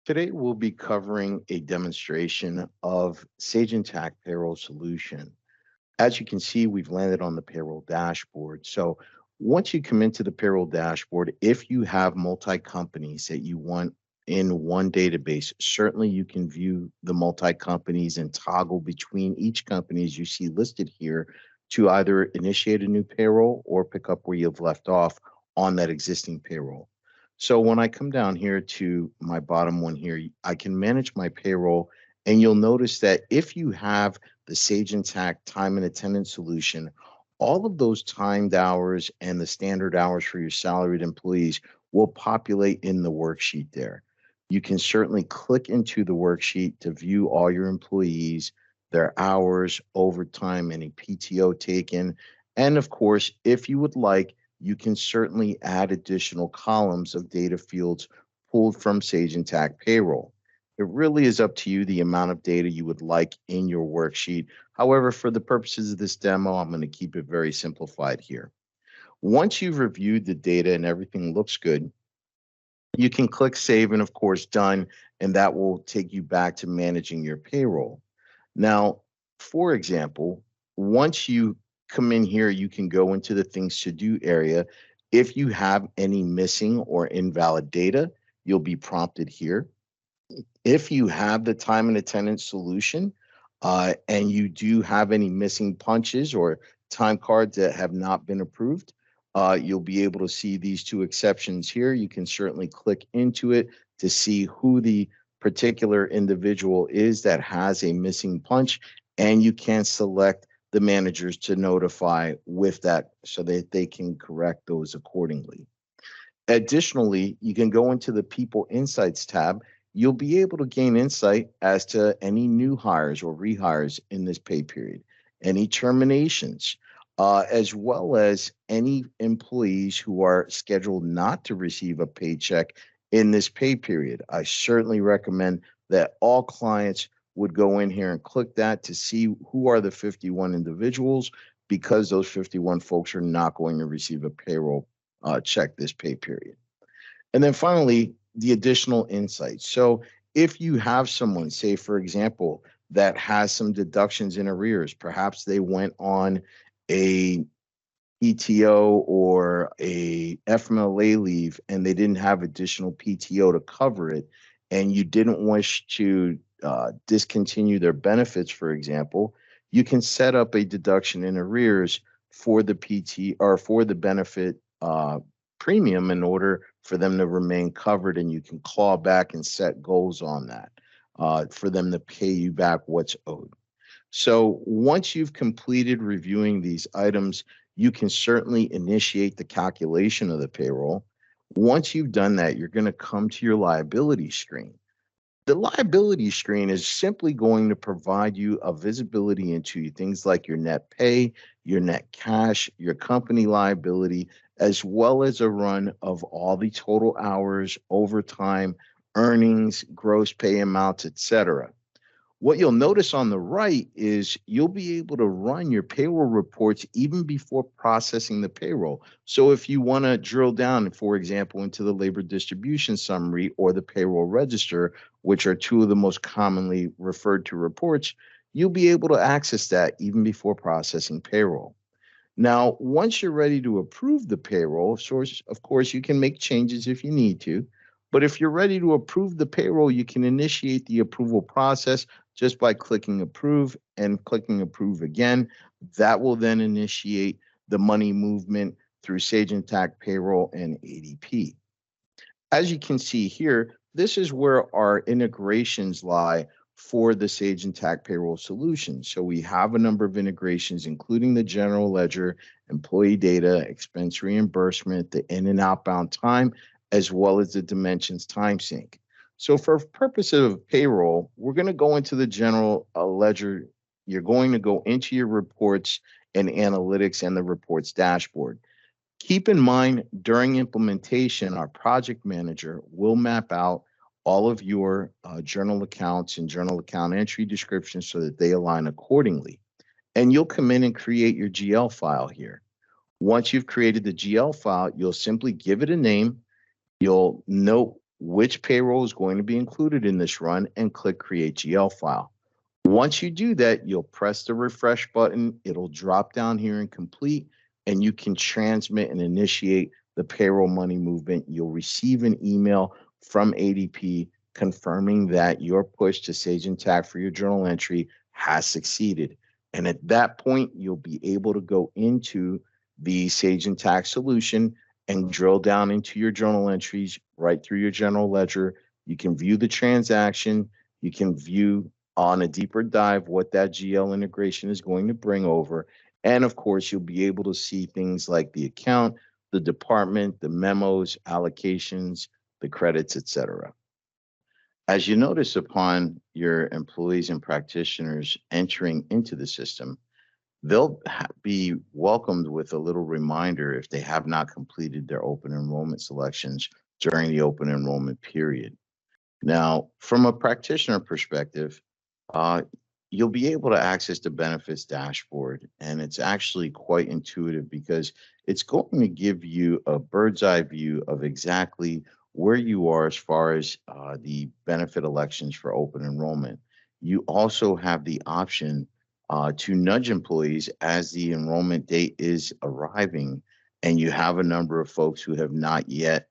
Today, we'll be covering a demonstration of Sage Intacct Payroll solution. As you can see, we've landed on the payroll dashboard. So once you come into the payroll dashboard, if you have multi-companies that you want in one database, certainly you can view the multi-companies and toggle between each company as you see listed here to either initiate a new payroll or pick up where you've left off on that existing payroll. So when I come down here to my bottom one here, I can manage my payroll, and you'll notice that if you have the Sage Intacct time and attendance solution, all of those timed hours and the standard hours for your salaried employees will populate in the worksheet there. You can certainly click into the worksheet to view all your employees, their hours, overtime, any PTO taken. And of course, if you would like, you can certainly add additional columns of data fields pulled from Sage Intacct Payroll. It really is up to you the amount of data you would like in your worksheet. However, for the purposes of this demo, I'm going to keep it very simplified here. Once you've reviewed the data and everything looks good, you can click Save and, of course, Done, and that will take you back to managing your payroll. Now, for example, once you come in here, you can go into the Things to Do area. If you have any missing or invalid data, you'll be prompted here. If you have the time and attendance solution and you do have any missing punches or time cards that have not been approved, you'll be able to see these two exceptions here. You can certainly click into it to see who the particular individual is that has a missing punch, and you can select the managers to notify with that so that they can correct those accordingly. Additionally, you can go into the People Insights tab. You'll be able to gain insight as to any new hires or rehires in this pay period, any terminations, as well as any employees who are scheduled not to receive a paycheck in this pay period. I certainly recommend that all clients would go in here and click that to see who are the 51 individuals, because those 51 folks are not going to receive a payroll check this pay period. And then finally, the additional insights. So if you have someone, say, for example, that has some deductions in arrears, perhaps they went on a PTO or a FMLA leave and they didn't have additional PTO to cover it, and you didn't wish to discontinue their benefits, for example, you can set up a deduction in arrears for the PT or for the benefit premium in order for them to remain covered, and you can claw back and set goals on that for them to pay you back what's owed. So once you've completed reviewing these items, you can certainly initiate the calculation of the payroll. Once you've done that, you're going to come to your liability screen. The liability screen is simply going to provide you a visibility into things like your net pay, your net cash, your company liability, as well as a run of all the total hours, overtime, earnings, gross pay amounts, etc. What you'll notice on the right is you'll be able to run your payroll reports even before processing the payroll. So if you want to drill down, for example, into the labor distribution summary or the payroll register, which are two of the most commonly referred to reports, you'll be able to access that even before processing payroll. Now, once you're ready to approve the payroll, of course, you can make changes if you need to. But if you're ready to approve the payroll, you can initiate the approval process just by clicking approve and clicking approve again. That will then initiate the money movement through Sage Intacct Payroll and ADP. As you can see here, this is where our integrations lie for the Sage Intacct Payroll solution. So we have a number of integrations, including the general ledger, employee data, expense reimbursement, the in and outbound time, as well as the dimensions time sync. So for purposes of payroll, we're going to go into the general ledger. You're going to go into your reports and analytics and the reports dashboard. Keep in mind, during implementation, our project manager will map out all of your journal accounts and journal account entry descriptions so that they align accordingly. And you'll come in and create your GL file here. Once you've created the GL file, you'll simply give it a name. You'll note which payroll is going to be included in this run, and click Create GL File. Once you do that, you'll press the refresh button. It'll drop down here and complete, and you can transmit and initiate the payroll money movement. You'll receive an email from ADP confirming that your push to Sage Intacct for your journal entry has succeeded. And at that point, you'll be able to go into the Sage Intacct solution and drill down into your journal entries right through your general ledger. You can view the transaction. You can view on a deeper dive what that GL integration is going to bring over. And of course, you'll be able to see things like the account, the department, the memos, allocations, the credits, etc. As you notice upon your employees and practitioners entering into the system, they'll be welcomed with a little reminder if they have not completed their open enrollment selections during the open enrollment period. Now, from a practitioner perspective, you'll be able to access the benefits dashboard, and it's actually quite intuitive because it's going to give you a bird's eye view of exactly where you are as far as the benefit elections for open enrollment. You also have the option to nudge employees as the enrollment date is arriving, and you have a number of folks who have not yet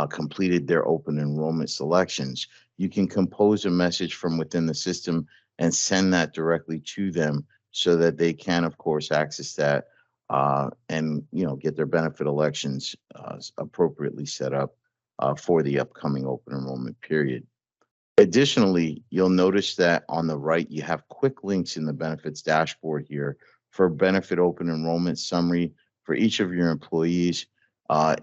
completed their open enrollment selections. You can compose a message from within the system and send that directly to them so that they can, of course, access that and get their benefit elections appropriately set up for the upcoming open enrollment period. Additionally, you'll notice that on the right, you have quick links in the benefits dashboard here for benefit open enrollment summary for each of your employees.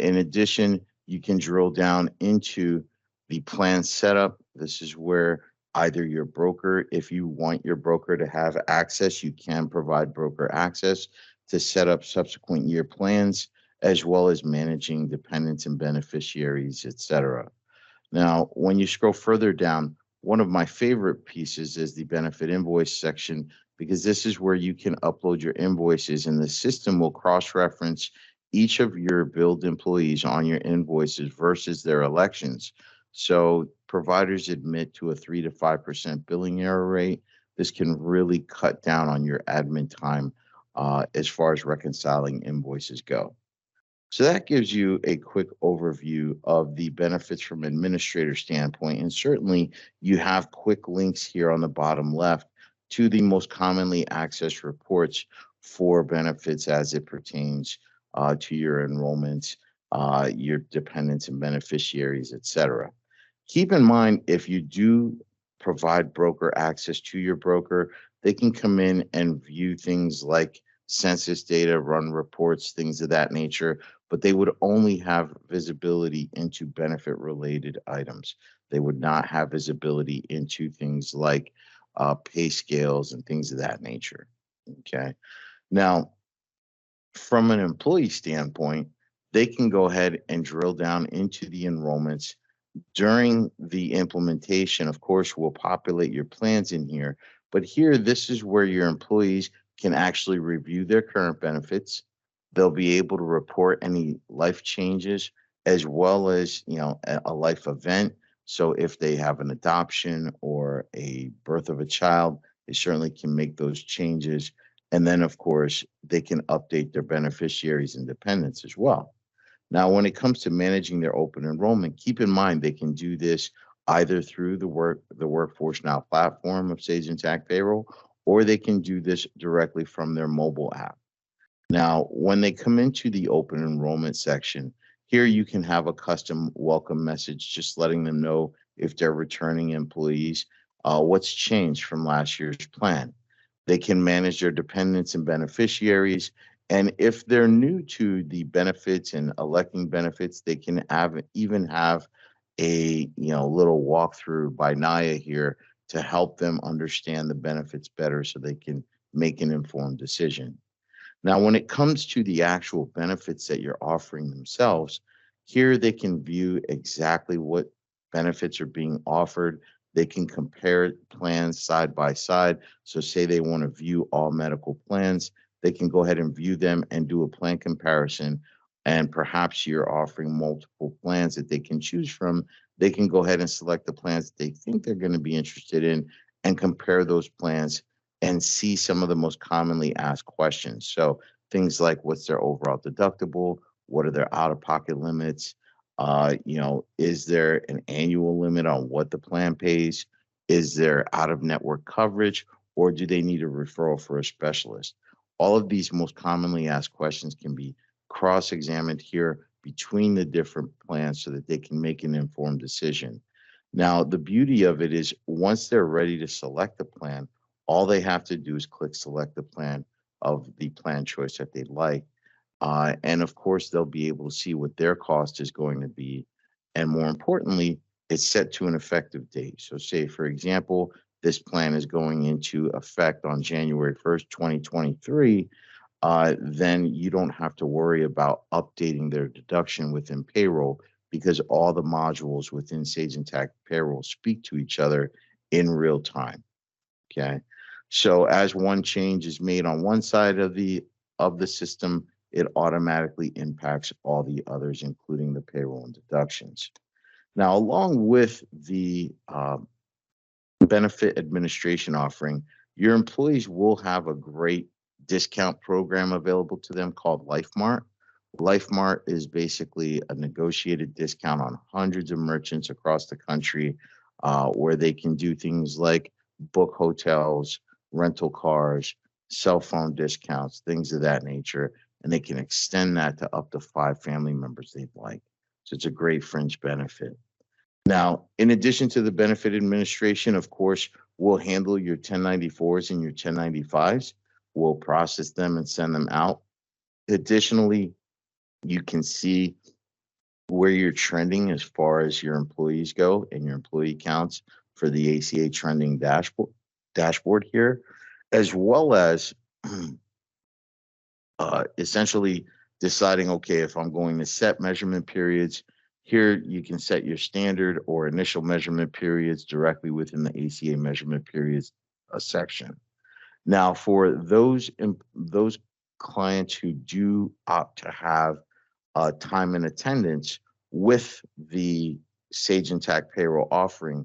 In addition, you can drill down into the plan setup. This is where either your broker, if you want your broker to have access, you can provide broker access to set up subsequent year plans, as well as managing dependents and beneficiaries, etc. Now, when you scroll further down, one of my favorite pieces is the benefit invoice section, because this is where you can upload your invoices and the system will cross-reference each of your billed employees on your invoices versus their elections. So providers admit to a 3 to 5% billing error rate. This can really cut down on your admin time as far as reconciling invoices go. So that gives you a quick overview of the benefits from an administrator standpoint. And certainly you have quick links here on the bottom left to the most commonly accessed reports for benefits as it pertains to your enrollments, your dependents and beneficiaries, etc. Keep in mind, if you do provide broker access to your broker, they can come in and view things like census data, run reports, things of that nature, but they would only have visibility into benefit related items. They would not have visibility into things like pay scales and things of that nature. Okay. Now, from an employee standpoint, they can go ahead and drill down into the enrollments. During the implementation, of course, we'll populate your plans in here, but here, this is where your employees can actually review their current benefits. They'll be able to report any life changes as well as, a life event. So if they have an adoption or a birth of a child, they certainly can make those changes. And then, of course, they can update their beneficiaries and dependents as well. Now, when it comes to managing their open enrollment, keep in mind they can do this either through the Workforce Now platform of Sage Intacct Payroll, or they can do this directly from their mobile app. Now, when they come into the open enrollment section, here you can have a custom welcome message, just letting them know if they're returning employees, what's changed from last year's plan. They can manage their dependents and beneficiaries. And if they're new to the benefits and electing benefits, they can even have a little walkthrough by Naya here to help them understand the benefits better so they can make an informed decision. Now, when it comes to the actual benefits that you're offering themselves, here they can view exactly what benefits are being offered. They can compare plans side by side. So say they want to view all medical plans, they can go ahead and view them and do a plan comparison and perhaps you're offering multiple plans that they can choose from, they can go ahead and select the plans that they think they're going to be interested in and compare those plans and see some of the most commonly asked questions. So things like, what's their overall deductible? What are their out-of-pocket limits? Is there an annual limit on what the plan pays? Is there out-of-network coverage, or do they need a referral for a specialist? All of these most commonly asked questions can be cross-examined here between the different plans so that they can make an informed decision. Now, the beauty of it is once they're ready to select the plan, all they have to do is click select the plan of the plan choice that they like. And of course, they'll be able to see what their cost is going to be. And more importantly, it's set to an effective date. So say, for example, this plan is going into effect on January 1st, 2023. Then you don't have to worry about updating their deduction within payroll because all the modules within Sage Intacct Payroll speak to each other in real time. Okay. So as one change is made on one side of the system, it automatically impacts all the others, including the payroll and deductions. Now, along with the benefit administration offering, your employees will have a great discount program available to them called LifeMart. LifeMart is basically a negotiated discount on hundreds of merchants across the country where they can do things like book hotels, rental cars, cell phone discounts, things of that nature. And they can extend that to up to 5 family members they'd like. So it's a great fringe benefit. Now, in addition to the benefit administration, of course, we'll handle your 1094s and your 1095s. We'll process them and send them out. Additionally, you can see where you're trending as far as your employees go and your employee counts for the ACA trending dashboard here, as well as essentially deciding, okay, if I'm going to set measurement periods, here you can set your standard or initial measurement periods directly within the ACA measurement periods section. Now, for those clients who do opt to have time and attendance with the Sage Intacct Payroll offering,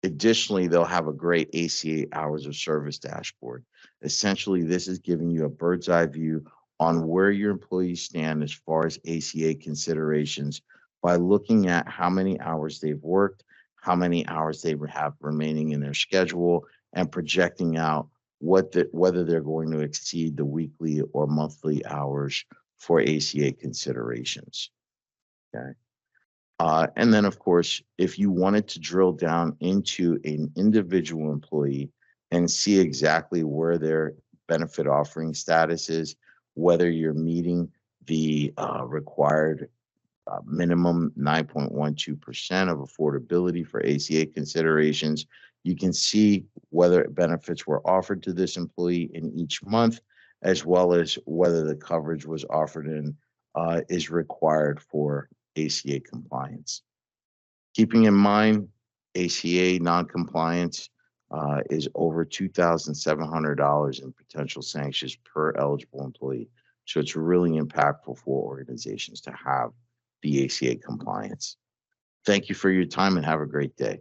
additionally, they'll have a great ACA hours of service dashboard. Essentially, this is giving you a bird's eye view on where your employees stand as far as ACA considerations by looking at how many hours they've worked, how many hours they have remaining in their schedule, and projecting out whether they're going to exceed the weekly or monthly hours for ACA considerations. Okay. And then, of course, if you wanted to drill down into an individual employee and see exactly where their benefit offering status is, whether you're meeting the required minimum 9.12% of affordability for ACA considerations, you can see whether benefits were offered to this employee in each month, as well as whether the coverage was offered and is required for ACA compliance. Keeping in mind, ACA non-compliance is over $2,700 in potential sanctions per eligible employee. So it's really impactful for organizations to have the ACA compliance. Thank you for your time and have a great day.